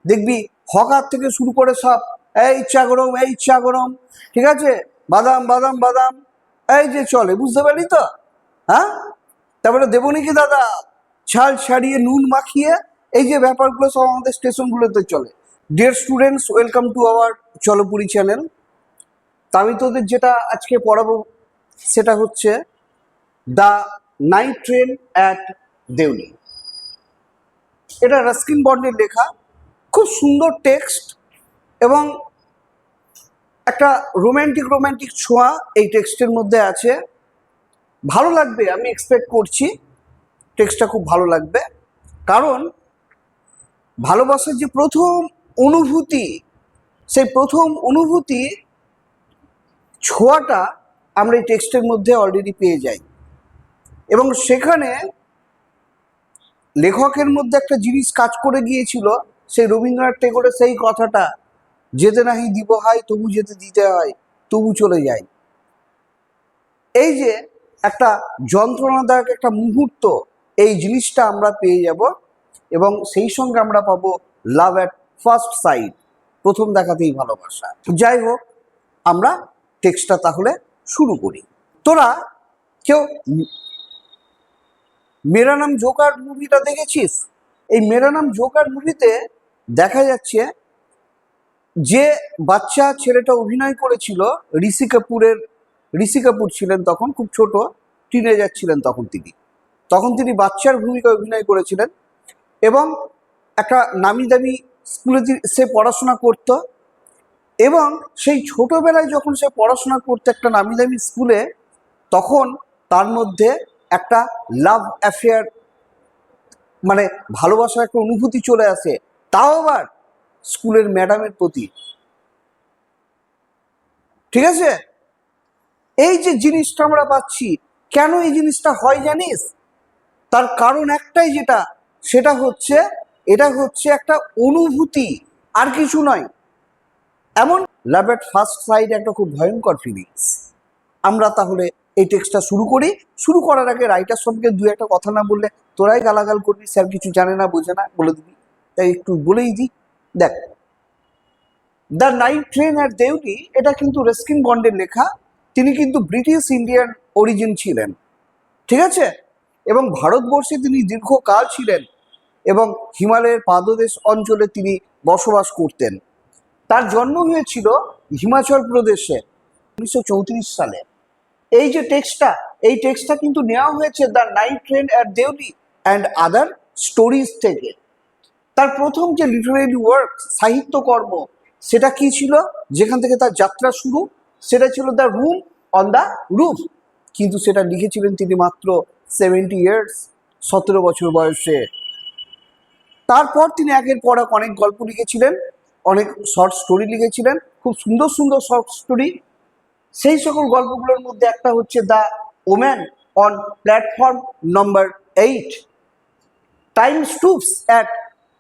দেখবি হকার থেকে শুরু করে সব এই চা গরম, এই চা গরম, ঠিক আছে, বাদাম বাদাম বাদাম, এই যে চলে, বুঝতে পারলি তো? হ্যাঁ, তারপরে দেবো নাকি দাদা ছাল ছাড়িয়ে নুন মাখিয়ে, এই যে ব্যাপারগুলো সব আমাদের স্টেশনগুলোতে চলে। Dear students, welcome to our চলপুরি চ্যানেল। তা আমি তোদের যেটা আজকে পড়াবো সেটা হচ্ছে the night train at Deoli. এটা রাস্কিন বন্ডের লেখা, খুব সুন্দর টেক্সট এবং একটা রোম্যান্টিক রোম্যান্টিক ছোঁয়া এই টেক্সটের মধ্যে আছে। ভালো লাগবে, আমি এক্সপেক্ট করছি টেক্সটটা খুব ভালো লাগবে, কারণ ভালোবাসার যে প্রথম অনুভূতি, সেই প্রথম অনুভূতি ছোঁয়াটা আমরা এই টেক্সটের মধ্যে অলরেডি পেয়ে যাই। এবং সেখানে লেখকের মধ্যে একটা জিনিস কাজ করে গিয়েছিল, সেই রবীন্দ্রনাথ টেগোরের সেই কথাটা, যেতে নাহি দিব হয় তবু যেতে দিতে হয়, তবু চলে যায়। এই যে একটা যন্ত্রণাদায়ক একটা মুহূর্ত, এই জিনিসটা আমরা পেয়ে যাব এবং সেই সঙ্গে আমরা পাবো লাভ অ্যাট ফার্স্ট সাইট, প্রথম দেখাতেই ভালোবাসা। যাই হোক, আমরা টেক্সটটা তাহলে শুরু করি। তোরা কেউ মেরা নাম জোকার মুভিটা দেখেছিস? এই মেরা নাম জোকার মুভিতে দেখা যাচ্ছে যে বাচ্চা ছেলেটা অভিনয় করেছিল, ঋষি কাপুর ছিলেন তখন, খুব ছোট টিনেজার ছিলেন তখন তিনি বাচ্চার ভূমিকায় অভিনয় করেছিলেন এবং একটা নামি দামি স্কুলে সে পড়াশোনা করত। এবং সেই ছোটবেলায় যখন সে পড়াশোনা করতো একটা নামি দামি স্কুলে, তখন তার মধ্যে একটা লাভ অ্যাফেয়ার, মানে ভালোবাসার একটা অনুভূতি চলে আসে, তাও আবার স্কুলের ম্যাডামের প্রতি। ঠিক আছে, এই যে জিনিসটা আমরা পাচ্ছি, কেন এই জিনিসটা হয় জানিস? তার কারণ একটাই, সেটা হচ্ছে এটা হচ্ছে একটা অনুভূতি, আর কিছু নয়। এমন লাভ এট ফার্স্ট সাইট একটা খুব ভয়ঙ্কর ফিলিংস। আমরা তাহলে এই টেক্সটটা শুরু করার আগে রাইটার সম্পর্কে দু একটা কথা না বললে তোরাই গালাগাল করবি, স্যার কিছু জানে না বোঝে না, বলে দিবি, তাই একটু বলেই দিই। দেখ, the night train at Deoli, এটা কিন্তু রাস্কিন বন্ডের লেখা। তিনি কিন্তু ব্রিটিশ ইন্ডিয়ান অরিজিন ছিলেন, ঠিক আছে, এবং ভারতবর্ষে তিনি দীর্ঘকাল ছিলেন এবং হিমালয়ের পাদদেশ অঞ্চলে তিনি বসবাস করতেন। তার জন্ম হয়েছিল হিমাচল প্রদেশে 1934 সালে। এই যে এই টেক্সটটা কিন্তু নেওয়া হয়েছে the night train at Deoli and other stories থেকে। তার প্রথম যে লিটারেরি ওয়ার্ক, সাহিত্যকর্ম, সেটা কি ছিল, যেখান থেকে তার যাত্রা শুরু, সেটা ছিল the room on the roof. কিন্তু সেটা লিখেছিলেন তিনি মাত্র 70 ইয়ার্স, 17 বছর বয়সে। তারপর তিনি একের পর এক অনেক গল্প লিখেছিলেন, অনেক শর্ট স্টোরি লিখেছিলেন, খুব সুন্দর সুন্দর শর্ট স্টোরি। সেই সকল গল্পগুলোর মধ্যে একটা হচ্ছে the woman on platform number 8, time stops at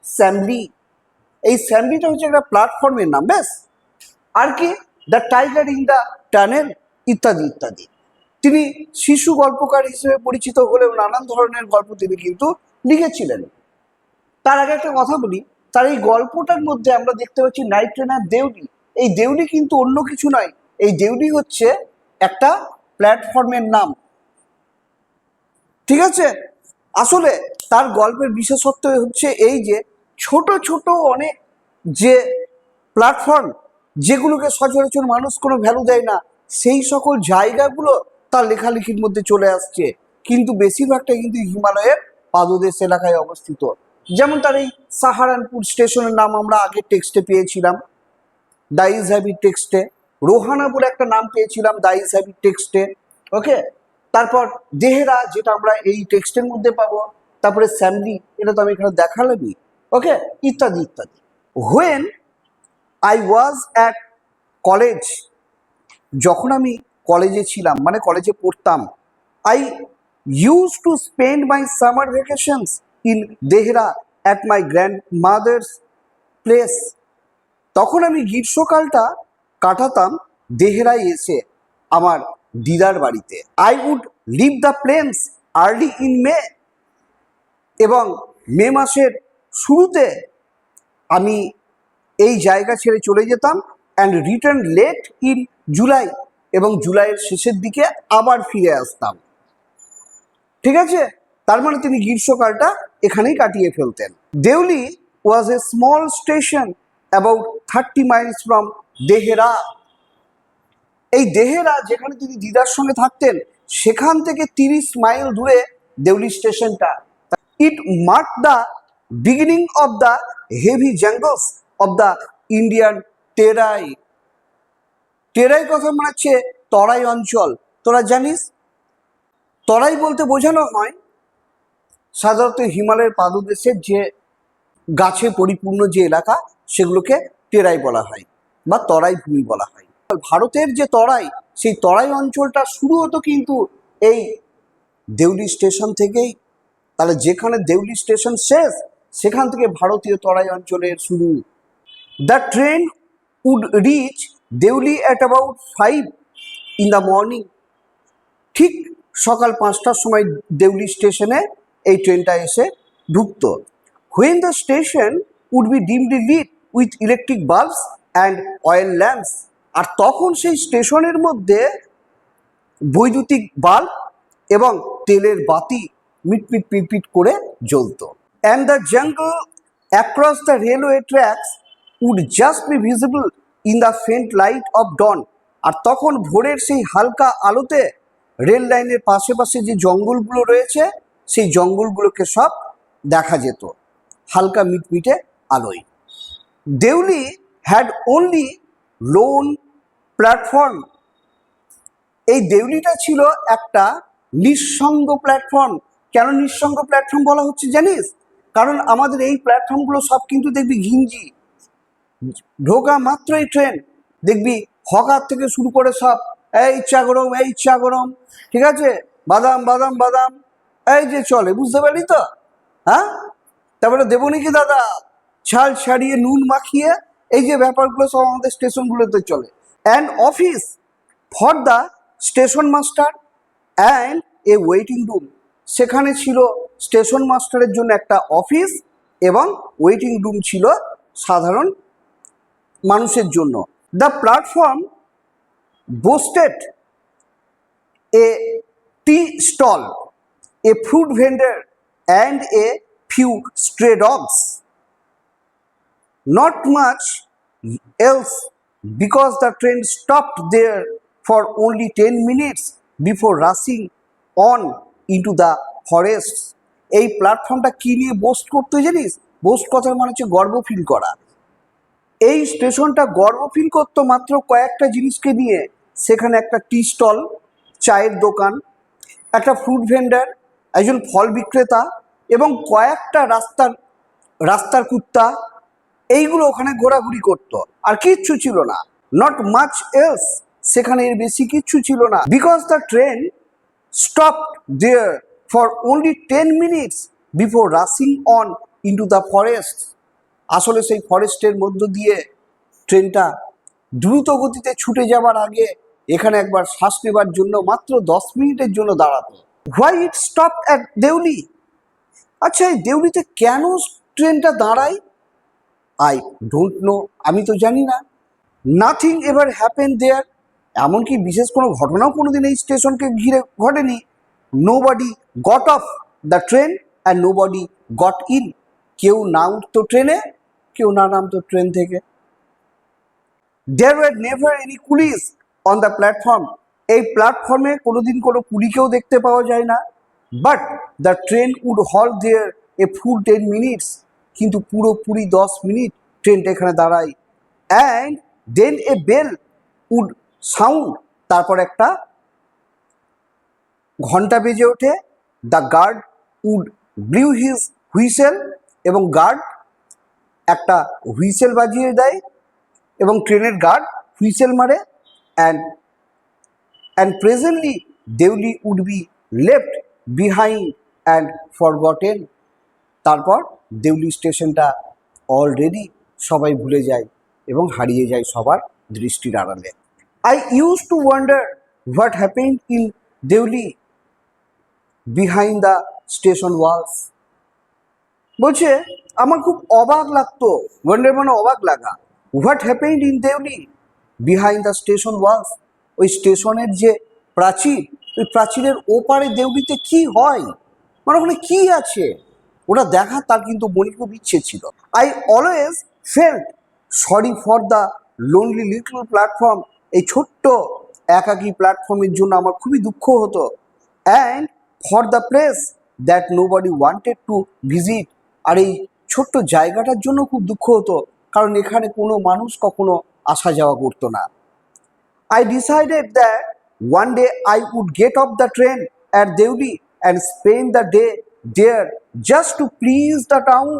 Shamli. এই স্যামলিটা হচ্ছে একটা প্ল্যাটফর্মের নাম, ব্যাস। আর কি, the tiger in the tunnel, ইত্যাদি ইত্যাদি। তিনি শিশু গল্পকার হিসেবে পরিচিত হলেও নানান ধরনের গল্প তিনি কিন্তু লিখেছিলেন। তার আগে একটা কথা বলি, তার এই গল্পটার মধ্যে আমরা দেখতে পাচ্ছি নাইট ট্রেন অ্যাট দেউলি। এই দেউলি কিন্তু অন্য কিছু নয়, এই দেউলি হচ্ছে একটা প্ল্যাটফর্মের নাম, ঠিক আছে। আসলে তার গল্পের বিশেষত্ব হচ্ছে এই যে ছোট ছোট অনেক যে প্ল্যাটফর্ম, যেগুলোকে সচরাচর মানুষ কোনো ভ্যালু দেয় না, সেই সকল জায়গাগুলো তার লেখালেখির মধ্যে চলে আসছে, কিন্তু বেশিরভাগটা কিন্তু হিমালয়ের পাদদেশ এলাকায় অবস্থিত। যেমন তার এই সাহারানপুর স্টেশনের নাম আমরা আগের টেক্সটে পেয়েছিলাম, দ্য ইজ হ্যাবিট টেক্সটে। রোহানা বলে একটা নাম পেয়েছিলাম দ্য ইজ হ্যাবিট টেক্সটে, ওকে। তারপর দেহরা, যেটা আমরা এই টেক্সটের মধ্যে পাবো। তারপরে স্যামলি, এটা তো আমি এখানে দেখালামই, ওকে, ইত্যাদি ইত্যাদি। When I was at college, যখন আমি কলেজে ছিলাম, মানে কলেজে পড়তাম, I use to spend my summer vacations in Dehra at my grandmother's place. তখন আমি গ্রীষ্মকালটা কাটাতাম দেহরায় এসে, আমার দিদার বাড়িতে। I would leave the plains early in May, এবং মে মাসের শুরুতে আমি এই জায়গা ছেড়ে চলে যেতাম and return late in July, এবং জুলাইয়ের শেষের দিকে আবার ফিরে আসতাম। ঠিক আছে, তার মানে তিনি গ্রীষ্মকালটা এখানেই কাটিয়ে ফেলতেন। Deoli was a small station about 30 miles from Dehra. এই দেহেরা যেখানে তিনি দিদার সঙ্গে থাকতেন সেখান থেকে 30 মাইল দূরে দেউলি স্টেশনটা। It mark the beginning of the heavy jungles of the Indian Terai. Terai কথা মানে হচ্ছে তরাই অঞ্চল। তোরা জানিস তরাই বলতে বোঝানো হয় সাধারণত হিমালয়ের পাদদেশের যে গাছে পরিপূর্ণ যে এলাকা সেগুলোকে টেরাই বলা হয় বা তরাই ভূমি বলা হয়। ভারতের যে তরাই, সেই তরাই অঞ্চলটা শুরু হতো কিন্তু এই দেউলি স্টেশন থেকেই। তাহলে যেখানে দেউলি স্টেশন শেষ সেখান থেকে ভারতীয় তরাই অঞ্চলের শুরু। The train would reach Deoli at about 5 in the morning. ঠিক সকাল 5টার সময় দেউলি স্টেশনে এই ট্রেনটা এসে ঢুকত। When the station would be dimly lit with electric bulbs and oil lamps. আর তখন সেই স্টেশনের মধ্যে বৈদ্যুতিক বাল্ব এবং তেলের বাতি মিটমিট পিটপিট করে জ্বলত। And the jungle across the railway tracks would just be visible in the faint light of dawn. আর তখন ভোরের সেই হালকা আলোতে রেল লাইনের পাশে পাশে যে জঙ্গলগুলো রয়েছে সেই জঙ্গলগুলোকে সব দেখা যেত হালকা মিটমিটে আলোয়। Deoli had only lone platform. এই দেউলিটা ছিল একটা নিঃসঙ্গ প্ল্যাটফর্ম। কেন নিঃসঙ্গ প্ল্যাটফর্ম বলা হচ্ছে জানিস? কারণ আমাদের এই প্ল্যাটফর্মগুলো সব কিন্তু দেখবি ঘিঞ্জি, ঢোকা মাত্রই ট্রেন দেখবি হকার থেকে শুরু করে সব এই চা গরম, এই চা গরম, ঠিক আছে, বাদাম বাদাম বাদাম, এই যে চলে, বুঝতে পারলি তো? হ্যাঁ, তারপরে দেবো নাকি দাদা, ছাল ছাড়িয়ে নুন মাখিয়ে, এই যে ব্যাপারগুলো সব আমাদের স্টেশনগুলোতে চলে। And office for the station master and a waiting room. সেখানে ছিল স্টেশন মাস্টারের জন্য একটা অফিস এবং ওয়েটিং রুম ছিল সাধারণ মানুষের জন্য। The platform boasted a tea stall, a fruit vendor and a few stray dogs. Not much else because the train stopped there for only 10 minutes before rushing on into the forests. এই প্ল্যাটফর্মটা কি নিয়ে boost করতে জানিস? Boost কথার মানে হচ্ছে গর্ব ফিল করা। এই স্টেশনটা গর্ব ফিল করতো মাত্র কয়েকটা জিনিসকে নিয়ে। সেখানে একটা টি স্টল, চায়ের দোকান, একটা ফ্রুট ভেন্ডার, একজন ফল বিক্রেতা এবং কয়েকটা রাস্তার কুত্তা, এইগুলো ওখানে ঘোরাঘুরি করতো। আর কিচ্ছু ছিল না। নট মাচ এলস, সেখানে এর বেশি কিচ্ছু ছিল না। Because the train stopped there for only 10 minutes before rushing on into the forest. আসলে সেই ফরেস্টের মধ্য দিয়ে ট্রেনটা দ্রুত গতিতে ছুটে যাবার আগে এখানে একবার শ্বাস নেবার জন্য মাত্র 10 মিনিটের জন্য দাঁড়াতো। Why it stop at Deoli? আচ্ছা, এই দেউলিতে কেন ট্রেনটা দাঁড়ায়? আই ডোন্ট নো, আমি তো জানি না। নাথিং এভার হ্যাপেন দেয়ার, এমনকি বিশেষ কোনো ঘটনাও কোনোদিন এই স্টেশনকে ঘিরে ঘটেনি। Nobody got off the train and nobody got in, কেউ না উঠতো ট্রেনে, কেউ না নামতো ট্রেন থেকে। There were never any coolies on the platform. এই প্ল্যাটফর্মে কোনোদিন কোনো কুলিকেও দেখতে পাওয়া যায় না। But the train would halt there a full 10 minutes, কিন্তু পুরোপুরি 10 মিনিট ট্রেনটা এখানে দাঁড়ায়। And then a bell would sound, তারপর একটা ঘন্টা বেজে ওঠে। The guard would blew his whistle, এবং গার্ড একটা হুইসেল বাজিয়ে দেয় এবং ট্রেনের গার্ড হুইসেল মারে। And presently Deoli would be left behind and forgotten. তারপর দেউলি স্টেশনটা অলরেডি সবাই ভুলে যায় এবং হারিয়ে যায় সবার দৃষ্টির আড়ালে। I use to wonder what happened in Deoli behind the station walls. বলছে আমার খুব অবাক লাগতো, ওয়ান্ডার মানে অবাক লাগা। What happened in Deoli behind the station walls, ওই স্টেশনের যে প্রাচীর, ওই প্রাচীরের ওপারে দেউলিতে কি হয়, মানে ওখানে কি আছে ওটা দেখা তার কিন্তু মনে খুব ইচ্ছে ছিল। I always felt sorry for the lonely little platform, এই ছোট্ট একাকী প্ল্যাটফর্মের জন্য আমার খুবই দুঃখ হতো। And for the place that nobody wanted to visit, আর এই ছোট্ট জায়গাটার জন্য খুব দুঃখ হতো, কারণ এখানে কোনো মানুষ কখনো আসা যাওয়া করতো না। I decided that one day I would get off the train at Deuli and spend the day there just to please the town.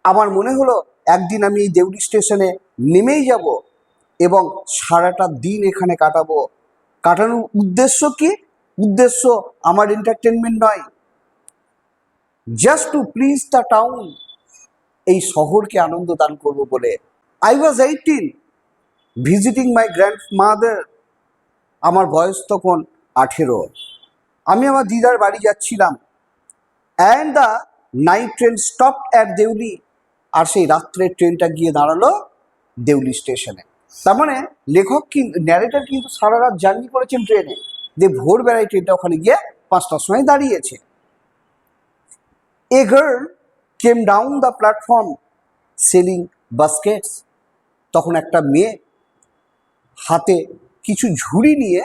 আমার মনে হলো একদিন আমি এই দেউলি স্টেশনে নেমেই যাব এবং সারাটা দিন এখানে কাটাবো। কাটানোর উদ্দেশ্য কি? উদ্দেশ্য আমার এন্টারটেনমেন্ট নয়, just to please the town, এই শহরকে আনন্দ দান করবো বলে। I was 18 visiting my grandmother, আমার বয়স তখন 18। আমি আমার দিদার বাড়ি যাচ্ছিলাম। And the night train stop at Deoli, আর সেই রাত্রের ট্রেনটা গিয়ে দাঁড়ালো দেউলি স্টেশনে। তার মানে লেখক কিন্তু, ন্যারেটার কিন্তু সারা রাত জার্নি করেছেন ট্রেনে, ভোরবেলায় ট্রেনটা ওখানে গিয়ে 5টার সময় দাঁড়িয়েছে। A girl came down the platform selling baskets, তখন একটা মেয়ে হাতে কিছু ঝুড়ি নিয়ে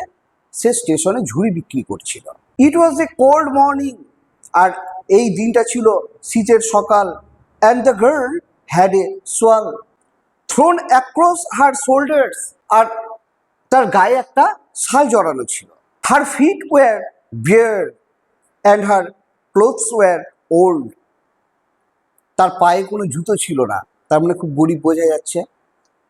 সে স্টেশনে ঝুড়ি বিক্রি করছিল। ইট ওয়াজ এ কোল্ড মর্নিং, আর এই দিনটা ছিল শীতের সকাল। And the girl had a shawl thrown across her shoulders, আর তার গায়ে একটা শাল জড়ানো ছিল। Her feet were bare and her clothes were old, তার পায়ে কোনো জুতো ছিল না, তার মানে খুব গরিব বোঝা যাচ্ছে,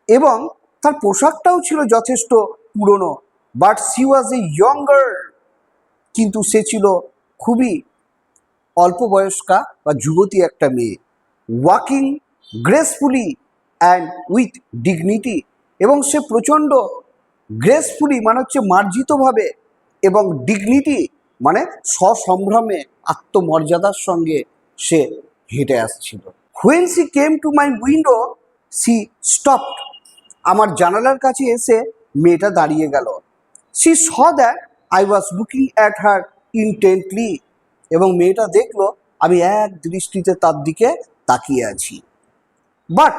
এবং তার পোশাকটাও ছিল যথেষ্ট পুরনো। But C was a young girl, কিন্তু সে ছিল খুবই অল্প বয়স্কা বা যুবতী একটা মেয়ে। Walking gracefully and with dignity, এবং সে প্রচণ্ড গ্রেসফুলি মানে হচ্ছে মার্জিতভাবে, এবং ডিগনিটি মানে সসম্ভ্রমে আত্মমর্যাদার সঙ্গে সে হেঁটে আসছিল। When she came to my window she stopped, আমার জানালার কাছে এসে মেয়েটা দাঁড়িয়ে গেল। She saw that I was looking at her intently, এবং মেয়েটা দেখলো আমি এক দৃষ্টিতে তার দিকে তাকিয়ে আছি। But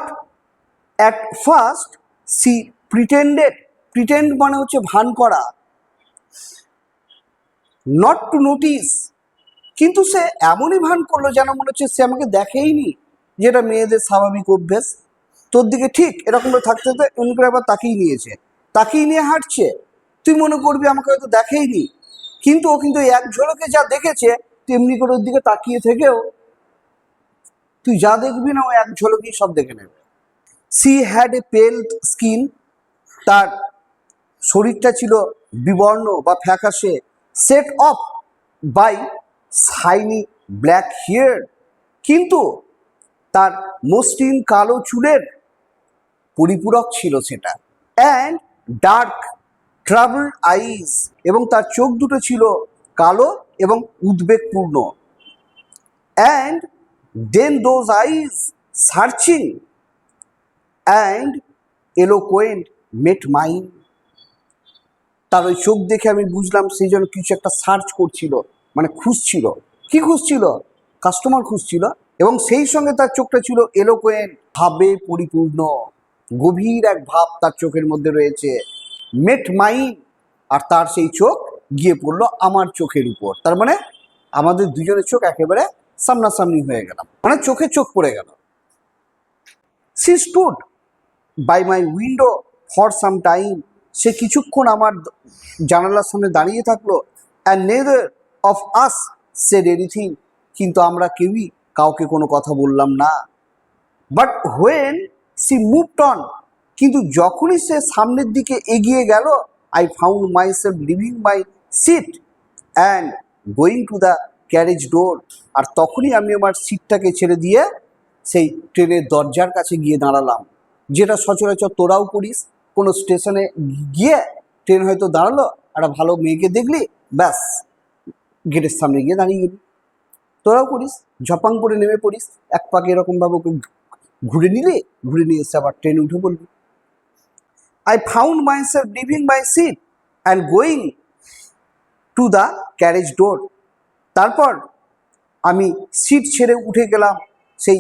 at first she pretended, pretend মানে হচ্ছে ভান করা, নট টু নোটিস, কিন্তু সে এমনই ভান করলো যেন মনে হচ্ছে সে আমাকে দেখেইনি, যেটা মেয়েদের স্বাভাবিক অভ্যেস। তোর দিকে ঠিক এরকম করে থাকতে থাকতে এমনি করে আবার তাকিয়ে নিয়েছে, তাকিয়ে নিয়ে হাঁটছে, তুই মনে করবি আমাকে হয়তো দেখেইনি, কিন্তু ও কিন্তু এক ঝলকে যা দেখেছে তেমনি করে ওর দিকে তাকিয়ে থেকেও তুই যা দেখবি না ও এক ঝলকেই সব দেখে নেবে। সি হ্যাড এ পেল স্কিন, তার শরীরটা ছিল বিবর্ণ বা ফ্যাকাশে, set off by shiny black hair, কিন্তু তার মসৃণ কালো চুলের পরিপূরক ছিল সেটা। অ্যান্ড ডার্ক ট্রাভেল আইজ, এবং তার চোখ দুটো ছিল কালো এবং উদ্বেগপূর্ণ। And then those eyes searching and eloquent met mine, তার ওই চোখ দেখে আমি বুঝলাম সেই জন্য কিছু একটা সার্চ করছিল, মানে খুঁজছিল। কি খুঁজছিল? কাস্টমার খুঁজছিল। এবং সেই সঙ্গে তার চোখটা ছিল এলোকোয়েন্ট, ভাবে পরিপূর্ণ, গভীর এক ভাব তার চোখের মধ্যে রয়েছে। মেট মাইন, আর তার সেই চোখ গিয়ে পড়লো আমার চোখের উপর, তার মানে আমাদের দুজনের চোখ একেবারে সামনাসামনি হয়ে গেলাম, মানে চোখে চোখ পড়ে গেল। She stood by my window for some time, সে কিছুক্ষণ আমার জানালার সামনে দাঁড়িয়ে থাকলো। And neither of us said anything, কিন্তু আমরা কেউই কাউকে কোনো কথা বললাম না। But when she moved on, কিন্তু যখনই সে সামনের দিকে এগিয়ে গেল, I found myself leaving my seat and going to the carriage door, আর তখনই আমি আমার সিটটাকে ছেড়ে দিয়ে সেই ট্রেনের দরজার কাছে গিয়ে দাঁড়ালাম, যেটা সচরাচর তোরাও করিস। কোনো স্টেশনে গিয়ে ট্রেন হয়তো দাঁড়ালো, একটা ভালো মেয়েকে দেখলি, ব্যাস গেটের সামনে গিয়ে দাঁড়িয়ে গেলি। তোরাও করিস, ঝপাং করে নেমে পড়িস, এক পাকে এরকমভাবে ওকে ঘুরে নিলে, ঘুরে নিয়ে এসে আবার ট্রেনে উঠে বলবি। I found myself leaving my seat and going to the carriage door. তারপর আমি সিট ছেড়ে উঠে গেলাম সেই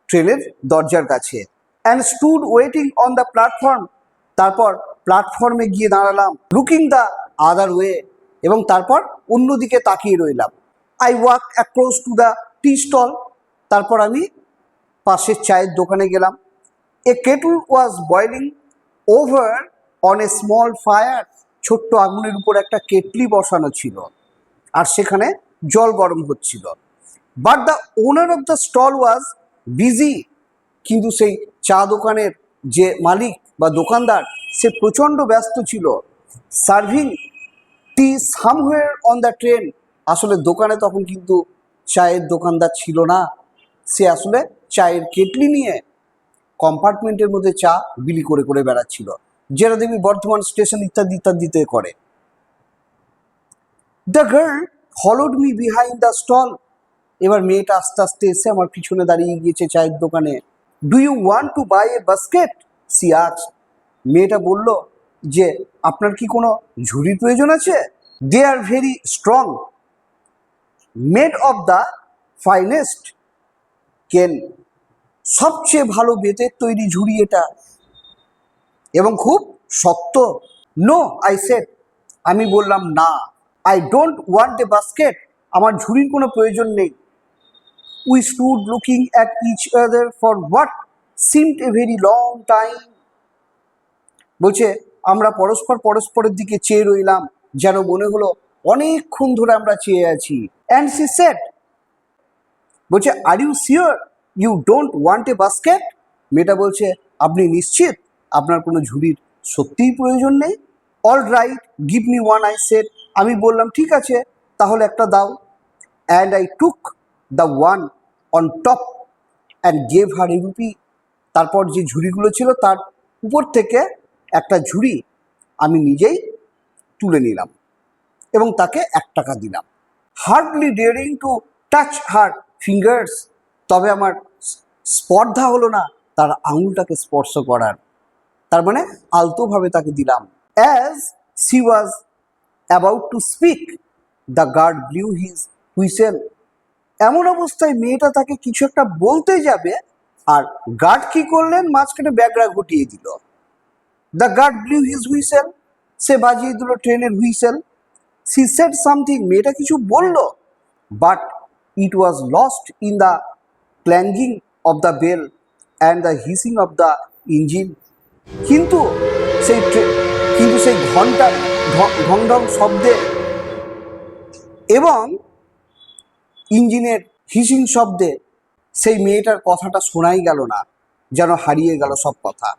ট্রেনের দরজার কাছে। And stood waiting on the platform. তারপর প্ল্যাটফর্মে গিয়ে দাঁড়ালাম, লুকিং দ্য আদার ওয়ে, এবং তারপর অন্যদিকে তাকিয়ে রইলাম। I walk across to the tea stall. তারপর আমি পাশের চায়ের দোকানে গেলাম। A kettle was boiling over on a small fire. ছোট্ট আগুনের উপর একটা কেটলি বসানো ছিল আর সেখানে জল গরম হচ্ছিল। But the owner of the stall was busy. কিন্তু সেই চা দোকানের যে মালিক বা দোকানদার, সে প্রচণ্ড ব্যস্ত ছিল। Serving T somewhere on the train. আসলে দোকানে তখন কিন্তু চায়ের দোকানদার ছিল না, সে আসলে চায়ের কেটলি নিয়ে কম্পার্টমেন্টের মধ্যে চা বিলি করে করে বেড়াচ্ছিল, যেটা দেখবি বর্ধমান স্টেশন ইত্যাদি ইত্যাদিতে করে। The girl followed me behind the stall. এবার মেয়েটা আস্তে আস্তে এসে আমার পিছনে দাঁড়িয়ে গিয়েছে চায়ের দোকানে। Do you want to buy a basket, she asked. মেয়েটা বলল যে আপনার কি কোনো ঝুড়ির প্রয়োজন আছে? They are very strong, made of the finest cane. সবচেয়ে ভালো বেতের তৈরি ঝুড়ি এটা, এবং খুব শক্ত। No, I said. আমি বললাম না। I don't want a basket. আমার ঝুড়ির কোনো প্রয়োজন নেই। We stood looking at each other for what seemed a very long time. বলছে আমরা পরস্পর পরস্পরের দিকে চেয়ে রইলাম, যেন মনে হলো অনেকক্ষণ ধরে আমরা চেয়ে আছি। অ্যান্ড সি সেড, বলছে are you sure you don't want a basket? মেয়েটা বলছে আপনি নিশ্চিত আপনার কোনো ঝুড়ির সত্যিই প্রয়োজন নেই? All right, give me one, I said. আমি বললাম ঠিক আছে, তাহলে একটা দাও। And I took the one on top and gave her A rupee. তারপর যে ঝুড়িগুলো ছিল তার উপর থেকে একটা ঝুড়ি আমি নিজেই তুলে নিলাম এবং তাকে 1 টাকা দিলাম। Hardly daring to touch her fingers. তবে আমার স্পর্ধা হলো না তার আঙুলটাকে স্পর্শ করার। তার মানে আলতোভাবে তাকে দিলাম। As she was about to speak, the guard blew his whistle. এমন অবস্থায় মেয়েটা তাকে কিছু একটা বলতে যাবে, আর গার্ড কি করলেন, মাঝখানে ব্যাগরা ঘটিয়ে দিল। The guard blew his whistle. সে বাজিয়ে দিল ট্রেনের হুইসেল। She said something. মেয়েটা কিছু বলল, but it was lost in the clanging of the bell and the hissing of the engine. কিন্তু সেই ঘন্টার ঢং ঢং শব্দে এবং ইঞ্জিনের হিসিং শব্দে সেই মেয়েটার কথাটা শোনাই গেল না, যেন হারিয়ে গেল সব কথা।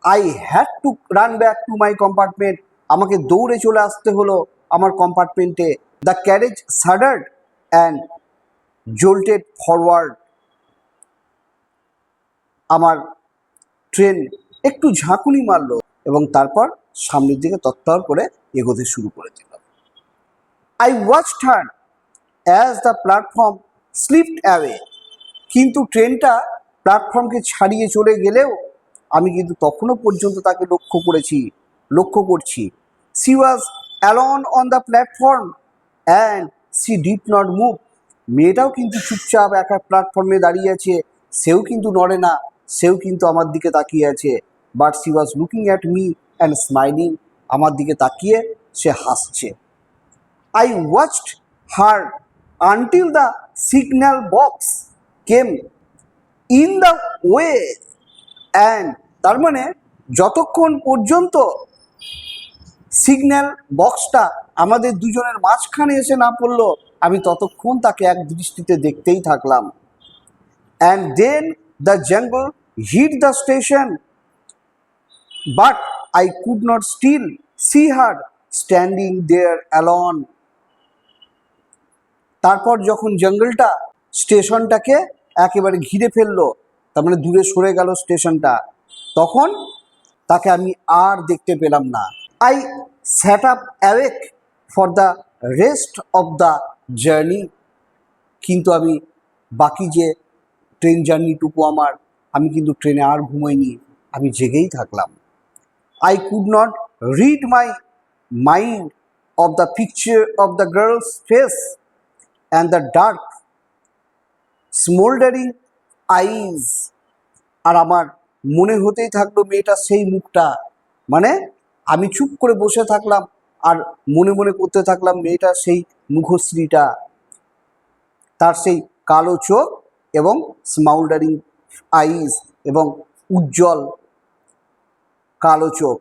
I had to run back to my compartment. আমাকে দৌড়ে চলে আসতে হলো আমার কম্পার্টমেন্টে। The carriage shuddered and jolted forward. আমার ট্রেন একটু ঝাঁকুনি মারলো এবং তারপর সামনের দিকে তত্তর করে এগোতে শুরু করে দিল। I watched her as the platform slipped away. কিন্তু ট্রেনটা প্ল্যাটফর্মকে ছাড়িয়ে চলে গেলেও আমি কিন্তু তখনও পর্যন্ত তাকে লক্ষ্য করছি। C was alone on the platform and C did not move. মেয়েটাও কিন্তু চুপচাপ একা প্ল্যাটফর্মে দাঁড়িয়ে আছে, সেও কিন্তু নড়ে না, সেও কিন্তু আমার দিকে তাকিয়ে আছে। But C was looking at me and smiling. আমার দিকে তাকিয়ে সে হাসছে। I watched her until the signal box came in the way, and তার মানে যতক্ষণ পর্যন্ত সিগন্যাল বক্সটা আমাদের দুজনের মাঝখানে এসে না পড়লো, আমি ততক্ষণ তাকে এক দৃষ্টিতে দেখতেই থাকলাম। And then the jungle hit the station, but I could not still see her standing there alone. তারপর যখন জঙ্গলটা স্টেশনটাকে একেবারে ঘিরে ফেললো, তার মানে দূরে সরে গেল স্টেশনটা, তখন তাকে আমি আর দেখতে পেলাম না। I sat up awake for the rest of the journey. কিন্তু আমি বাকি যে ট্রেন জার্নিটুকু আমার, আমি কিন্তু ট্রেনে আর ঘুমোইনি, আমি জেগেই থাকলাম। I could not rid my mind of the picture of the girl's face and the dark, smoldering eyes. আর আমার মনে হতেই থাকলো মেয়েটার সেই মুখটা, মানে আমি চুপ করে বসে থাকলাম আর মনে মনে করতে থাকলাম মেয়েটার সেই মুখশ্রীটা, তার সেই কালো চোখ এবং স্মাউল্ডারিং আইজ এবং উজ্জ্বল কালো চোখ,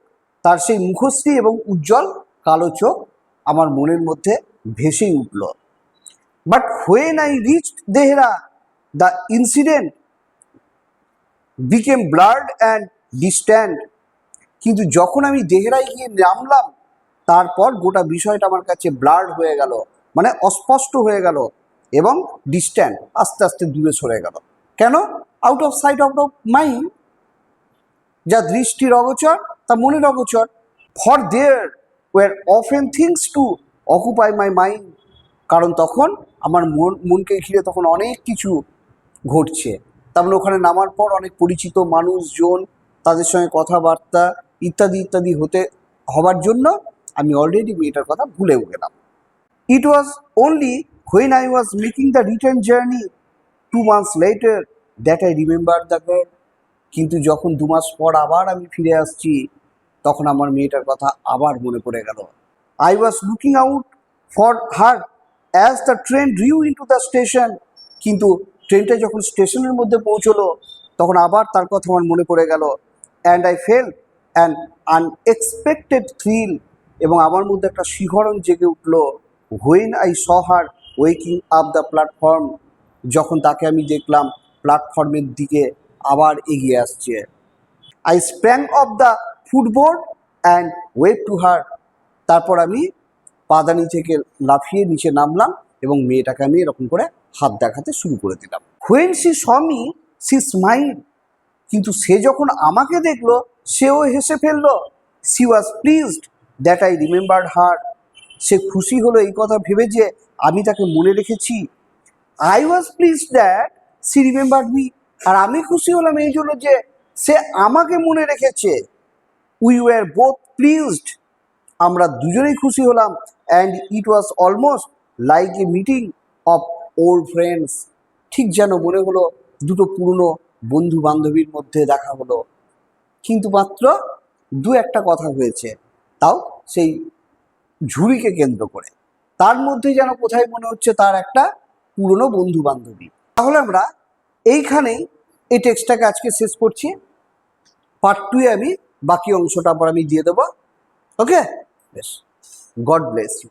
তার সেই মুখশ্রী এবং উজ্জ্বল কালো চোখ আমার মনের মধ্যে ভেসেই উঠল। But when I reached Dehra, the incident became blurred and distant. কিন্তু যখন আমি দেহরায় গিয়ে নামলাম, তারপর গোটা বিষয়টা আমার কাছে ব্লার্ড হয়ে গেল, মানে অস্পষ্ট হয়ে গেল এবং ডিস্ট্যান্ট, আস্তে আস্তে দূরে সরে গেল। কেন? Out of sight, out of mind. যা দৃষ্টির অগোচর তা মনের অগোচর। For there were often things to occupy my mind. কারণ তখন আমার মনকে ঘিরে তখন অনেক কিছু ঘটছে। তার মানে ওখানে নামার পর অনেক পরিচিত মানুষজন, তাদের সঙ্গে কথাবার্তা ইত্যাদি ইত্যাদি হবার জন্য আমি অলরেডি মেয়েটার কথা ভুলেও গেলাম। It was only when I was making the return journey 2 months later that I remember the girl. কিন্তু যখন 2 মাস পর আবার আমি ফিরে আসছি, তখন আমার মেয়েটার কথা আবার মনে পড়ে গেল। I was looking out for her as the train drew into the station. কিন্তু ট্রেনটা যখন স্টেশনের মধ্যে পৌঁছলো, তখন আবার তার কথা আমার মনে পড়ে গেল। And I felt an unexpected thrill. এবং আমার মধ্যে একটা শিহরণ জেগে উঠল when I saw her waking up the platform. যখন তাকে আমি দেখলাম প্ল্যাটফর্মের দিকে আবার এগিয়ে আসছে। I sprang of the ফুটবোর্ড and wave to her. তারপর আমি পাদানি থেকে লাফিয়ে নিচে নামলাম এবং মেয়েটাকে আমি এরকম করে হাত দেখাতে শুরু করে দিলাম। When she saw me she smile. কিন্তু সে যখন আমাকে দেখলো, সেও হেসে ফেললো। She was pleased that I remembered her. সে খুশি হলো এই কথা ভেবে যে আমি তাকে মনে রেখেছি। I was pleased that she remembered me. আর আমি খুশি হলাম এই জন্য যে সে আমাকে মনে রেখেছে। We were both pleased. আমরা দুজনেই খুশি হলাম। And it was almost like a meeting of old friends. ঠিক যেন মনে হলো দুটো পুরনো বন্ধু বান্ধবীর মধ্যে দেখা হলো। কিন্তু মাত্র 2-1টা কথা হয়েছে, তাও সেই ঝুড়িকে কেন্দ্র করে। তার মধ্যে যেন কোথায় মনে হচ্ছে তার একটা পুরনো বন্ধু বান্ধবী। তাহলে আমরা এইখানেই এই টেক্সটটাকে আজকে শেষ করছি। পার্ট 2-এ আমি বাকি অংশটা আবার আমি দিয়ে দেবো। ওকে, বেশ, গড ব্লেস ইউ।